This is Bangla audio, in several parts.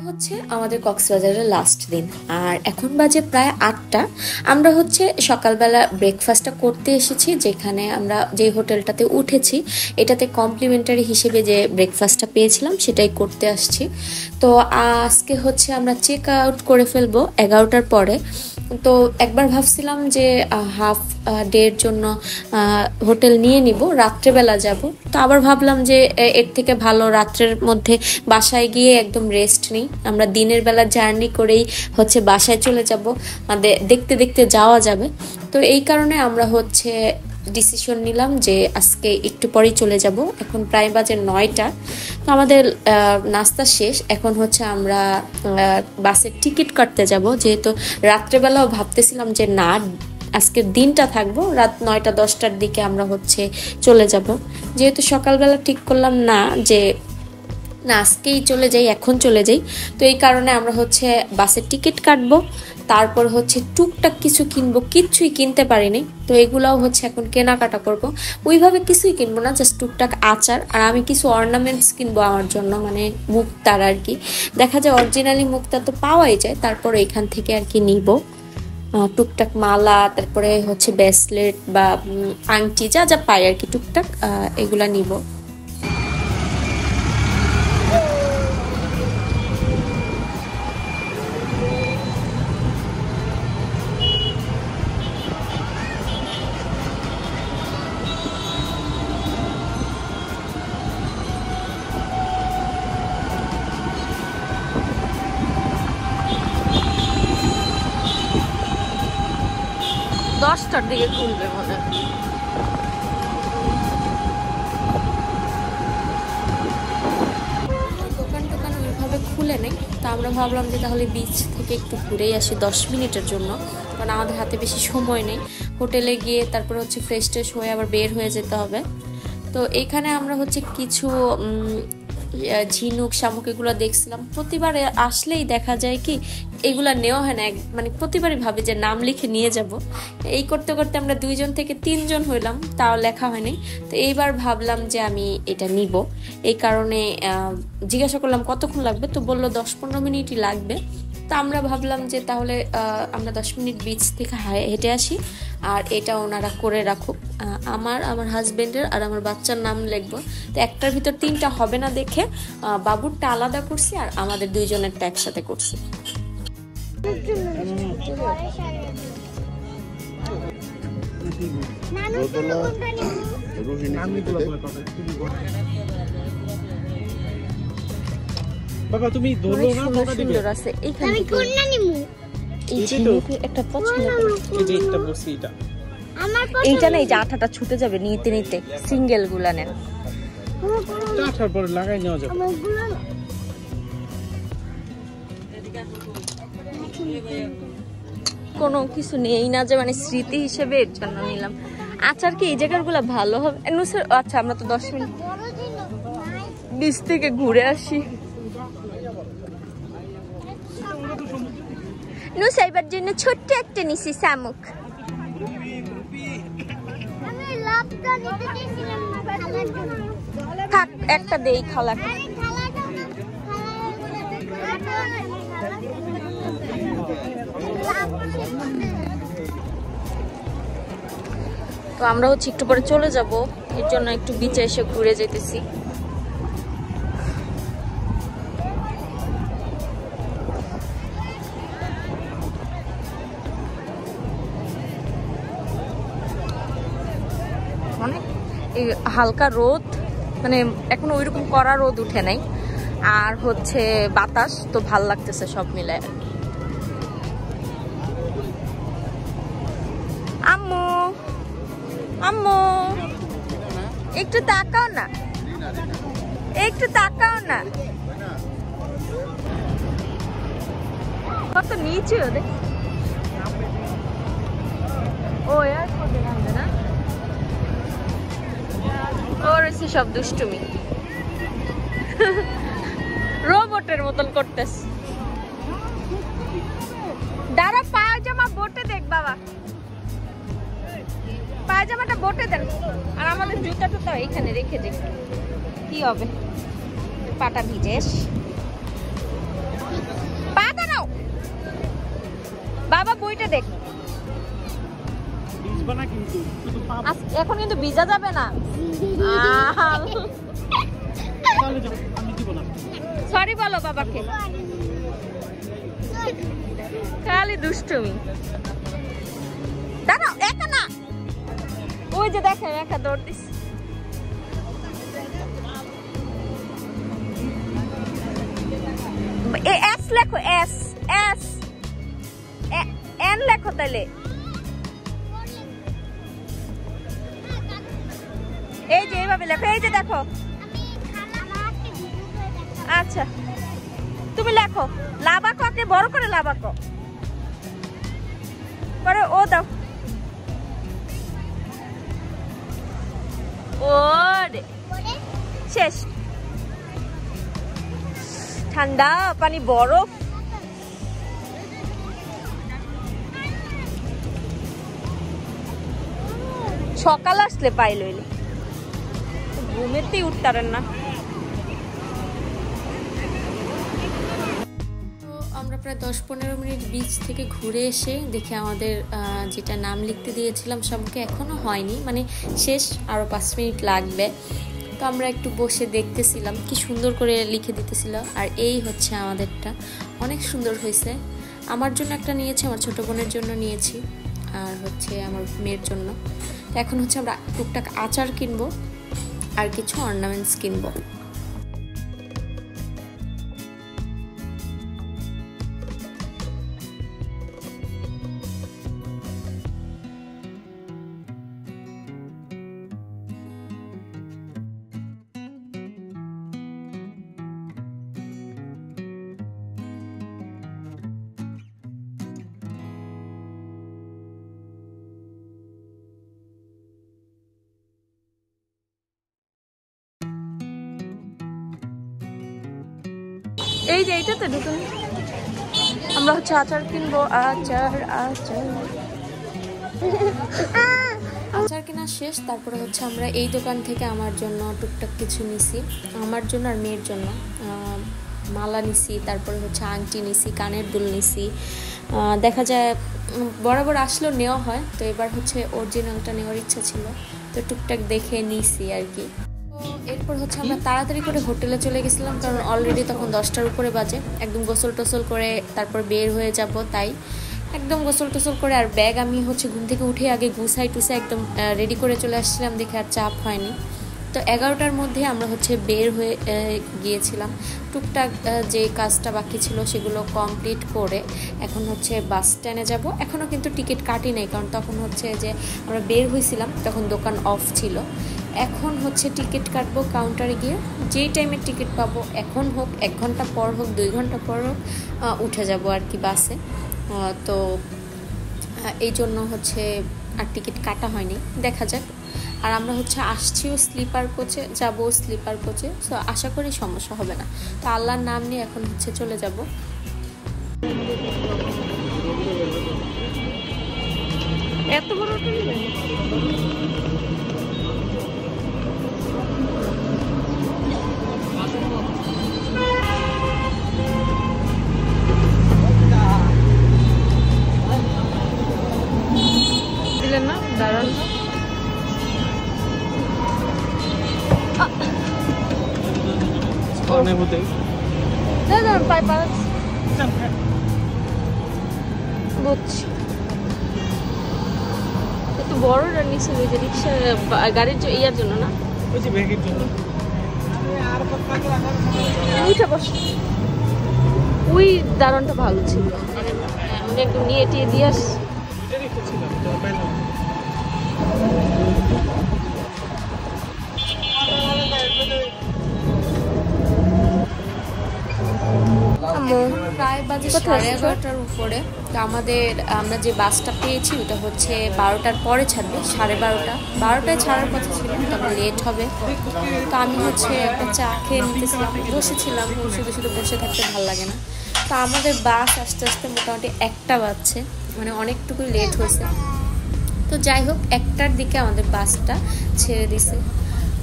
হচ্ছে আমাদের কক্সবাজারের লাস্ট দিন আর এখন বাজে প্রায় 8টা। আমরা হচ্ছে সকালবেলা ব্রেকফাস্টটা করতে এসেছি, যেখানে আমরা যে হোটেলটাতে উঠেছি এটাতে কমপ্লিমেন্টারি হিসেবে যে ব্রেকফাস্টটা পেয়েছিলাম সেটাই করতে আসছি। তো আজকে হচ্ছে আমরা চেক আউট করে ফেলবো 11টার পরে। তো একবার ভাবছিলাম যে হাফ ডের জন্য হোটেল নিয়ে নিব, রাত্রেবেলা যাব। তো আবার ভাবলাম যে এর থেকে ভালো রাত্রের মধ্যে বাসায় গিয়ে একদম রেস্ট নিই। আমরা দিনের বেলা জার্নি করেই হচ্ছে বাসায় চলে যাব, দেখতে দেখতে যাওয়া যাবে। তো এই কারণে আমরা হচ্ছে ডিসিশন নিলাম যে আজকে একটু পরেই চলে যাব। এখন প্রায় বাজে 9টা। তো আমাদের নাস্তা শেষ, এখন হচ্ছে আমরা বাসের টিকিট কাটতে যাব। যেহেতু রাত্রেবেলাও ভাবতেছিলাম যে না, আজকের দিনটা থাকবো, রাত 9টা 10টার দিকে আমরা হচ্ছে চলে যাব। যেহেতু সকালবেলা ঠিক করলাম না যে না আজকেই চলে যাই, এখন চলে যাই। তো এই কারণে আমরা হচ্ছে বাসের টিকিট কাটবো, তারপর হচ্ছে টুকটাক কিছু কিনবো, কিচ্ছুই কিনতে পারিনি। তো এগুলাও হচ্ছে এখন কেনাকাটা করব। ওইভাবে কিছুই কিনবো না, জাস্ট টুকটাক আচার আর আমি কিছু অর্নামেন্টস কিনবো আমার জন্য, মানে মুক্তার আর কি। দেখা যায় অরিজিনালি মুক্তা তো পাওয়াই যায়, তারপর এখান থেকে আর কি নিব টুকটাক মালা, তারপরে হচ্ছে ব্রেসলেট বা আংটি, যা যা পাই আর কি টুকটাক এগুলা নিব। দশটার দিকে খুলবে মনে হয়। দোকান ওইভাবে খুলে নেই। তো আমরা ভাবলাম যে তাহলে বিচ থেকে একটু ঘুরেই আসি 10 মিনিটের জন্য, কারণ আমাদের হাতে বেশি সময় নেই। হোটেলে গিয়ে তারপর হচ্ছে ফ্রেশ ট্রেশ হয়ে আবার বের হয়ে যেতে হবে। তো এখানে আমরা হচ্ছে কিছু ঝিনুক শামুক এগুলো দেখছিলাম। প্রতিবারে আসলেই দেখা যায় কি এগুলা নেওয়া হয় না, মানে প্রতিবারই ভাবি যে নাম লিখে নিয়ে যাব। এই করতে করতে আমরা 2 জন থেকে 3 জন হইলাম, তাও লেখা হয়নি। তো এইবার ভাবলাম যে আমি এটা নিব। এই কারণে জিজ্ঞাসা করলাম কতক্ষণ লাগবে, তো বললো 10-15 মিনিটই লাগবে। তো আমরা ভাবলাম যে তাহলে আমরা 10 মিনিট বিচ থেকে হেঁটে আসি, আর এটা ওনারা করে রাখুক। আমার হাজবেন্ডের আর আমার বাচ্চার নাম লিখবো। তো একটার ভিতর 3টা হবে না দেখে বাবুরটা আলাদা করছি আর আমাদের 2 জনেরটা একসাথে করছি। বাবা তুমি দোলো না, ফটো দিবে। সুন্দর আছে এইখানে। আমি কোনটা নিমু? এই যে একটা পছন্দ করে, এই যে একটা বসি এটা। আমার পছন্দ এইটা না, এই যে আঠাটা ছুটে যাবে নিতে নিতে। সিঙ্গেল গুলা নেন, আঠার পরে লাগাই নেওয়া যাবে। কোনো কিছু নেই না যে মানে স্মৃতি হিসেবে এর জন্য নিলাম। আচার কি এই জায়গাগুলো ভালো হবে? আচ্ছা আমরা তো 10 মিনিট বিচ থেকে ঘুরে আসি। নুসাইবার জন্য ছোট্ট একটা নিছি শামুক। থাক একটা দেই খালাকে। তো আমরা হচ্ছে একটু পরে চলে যাব, এর জন্য একটু বিচে এসে ঘুরে যেতেছি। অনেক হালকা রোদ, মানে এখন ওইরকম কড়া রোদ উঠে নাই, আর হচ্ছে বাতাস, তো ভাল লাগতেছে সব মিলায়। আম্মু আম্মু একটু তাকাও না, একটু তাকাও না। কত নিচে ওদের। ও নামবে না, ওর এসে সব দুষ্টুমি রোবটের মতন করতেছে। দাঁড়া পায়জামা বোটে দেখ বাবা, পায়জামাটা বোটে দেন। আর আমাদের জুতা টুতা এইখানে রেখে দে, কি হবে পাটা ভিজেস। বাবা বইটা দেখ, ভিজবা না কিন্তু শুধু পা এখন কিন্তু ভিজা যাবে না। চলে যাও, আমি দিব না। সরি বলো বাবাকে, খালি দুষ্টুমি। দাঁড়াও, একা না, ওই যে দেখেন একা দৌড় দিস। এস লেখো, এস এস এন লেখো তাহলে। এই যে এইভাবে লেখো, এই যে দেখো। আচ্ছা তুমি লেখো, লাবাকে বড় করে লাবাকো পরে ও দাও। ও শেষ। ঠান্ডা পানি, বরফ। সকাল আসলে পাই লইলে, ঘুমেতেই উঠতারেন না। আমরা প্রায় 10-15 মিনিট বিচ থেকে ঘুরে এসে দেখি আমাদের যেটা নাম লিখতে দিয়েছিলাম সবকে এখনো হয়নি, মানে শেষ, আরো 5 মিনিট লাগবে। তো আমরা একটু বসে দেখতেছিলাম, কি সুন্দর করে লিখে দিতেছিল। আর এই হচ্ছে আমাদেরটা, অনেক সুন্দর হয়েছে। আমার জন্য একটা নিয়েছি, আমার ছোট বোনের জন্য নিয়েছি, আর হচ্ছে আমার মেয়ের জন্য। তো এখন হচ্ছে আমরা টুকটাক আচার কিনবো আর কিছু অর্নামেন্টস কিনবো। এই যে এইটাতে ঢুকুন, আমরা হচ্ছে আচার কিনবো। আচার কেনা শেষ। তারপরে হচ্ছে আমরা এই দোকান থেকে আমার জন্য টুকটাক কিছু নিছি, আমার জন্য আর মেয়ের জন্য। মালা নিছি, তারপরে হচ্ছে আংটি নিছি, কানের দুল নিছি। দেখা যায় বরাবর আসলেও নেওয়া হয়, তো এবার হচ্ছে অরিজিনালটা নেওয়ার ইচ্ছা ছিল, তো টুকটাক দেখে নিছি আর কি। এরপর হচ্ছে আমরা তাড়াতাড়ি করে হোটেলে চলে গেছিলাম, কারণ অলরেডি তখন 10টার উপরে বাজে। একদম গোসল টোসল করে তারপর বের হয়ে যাব, তাই একদম গোসল টোসল করে আর ব্যাগ আমি হচ্ছে ঘুম থেকে উঠে আগে গুছাই টুসে একদম রেডি করে চলে আসছিলাম, দেখে আর চাপ হয়নি। তো 11টার মধ্যে আমরা হচ্ছে বের হয়ে গিয়েছিলাম। টুকটাক যে কাজটা বাকি ছিল সেগুলো কমপ্লিট করে এখন হচ্ছে বাস স্ট্যান্ডে যাব। এখনও কিন্তু টিকিট কাটি নাই, কারণ তখন হচ্ছে যে আমরা বের হয়েছিলাম তখন দোকান অফ ছিল। এখন হচ্ছে টিকিট কাটবো কাউন্টারে গিয়ে, যেই টাইমে টিকিট পাবো, এখন হোক 1 ঘন্টা পর হোক 2 ঘন্টা পর হোক, উঠে যাব আর কি বাসে। তো এই জন্য হচ্ছে আর টিকিট কাটা হয়নি, দেখা যাক। আর আমরা হচ্ছে আসছিও স্লিপার কোচে, যাবো স্লিপার কোচে, সো আশা করি সমস্যা হবে না। তো আল্লাহর নাম নিয়ে এখন হচ্ছে চলে যাব। এত বড় দিলেন না, দাঁড়ান বুঝছি। একটু বড় নিছিল যে রিক্সা গাড়ির ইয়ার জন্য না, ওই যে ব্যাগের জন্য। উঠে বস, ওই দারণটা ভালো ছিল, আমি একদম নিয়ে টিয়ে দিয়ে আস। প্রায় বাজে 11:30টার উপরে। তো আমরা যে বাসটা পেয়েছি ওটা হচ্ছে 12টার পরে ছাড়বে, 12:30টায় ছাড়ার কথা ছিল, তবে লেট হবে। তো আমি হচ্ছে একটা চা খেয়ে নিতেছিলাম, বসেছিলাম, শুধু শুধু বসে থাকতে ভালো লাগে না। তো আমাদের বাস আস্তে আস্তে মোটামুটি 1টা বাজছে, মানে অনেকটুকু লেট হয়েছে। তো যাই হোক, 1টার দিকে আমাদের বাসটা ছেড়ে দিছে।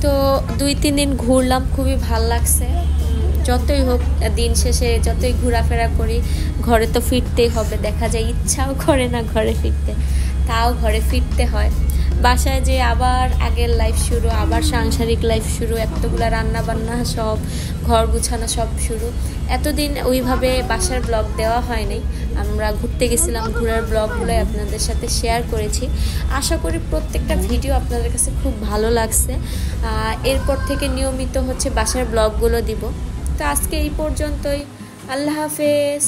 তো 2-3 দিন ঘুরলাম, খুবই ভাল লাগছে। যতই হোক দিন শেষে যতই ঘোরাফেরা করি ঘরে তো ফিরতেই হবে। দেখা যায় ইচ্ছাও করে না ঘরে ফিরতে, তাও ঘরে ফিরতে হয়। বাসায় যে আবার আগের লাইফ শুরু, আবার সাংসারিক লাইফ শুরু, এতগুলা রান্না বান্না সব, ঘর গুছানো সব শুরু। এতদিন ওইভাবে বাসার ব্লগ দেওয়া হয়নি, আমরা ঘুরতে গেছিলাম, ঘোরার ব্লগগুলোই আপনাদের সাথে শেয়ার করেছি। আশা করি প্রত্যেকটা ভিডিও আপনাদের কাছে খুব ভালো লাগছে। এরপর থেকে নিয়মিত হচ্ছে বাসার ব্লগগুলো দিব। তো আজকে এই পর্যন্তই, আল্লাহ হাফেজ।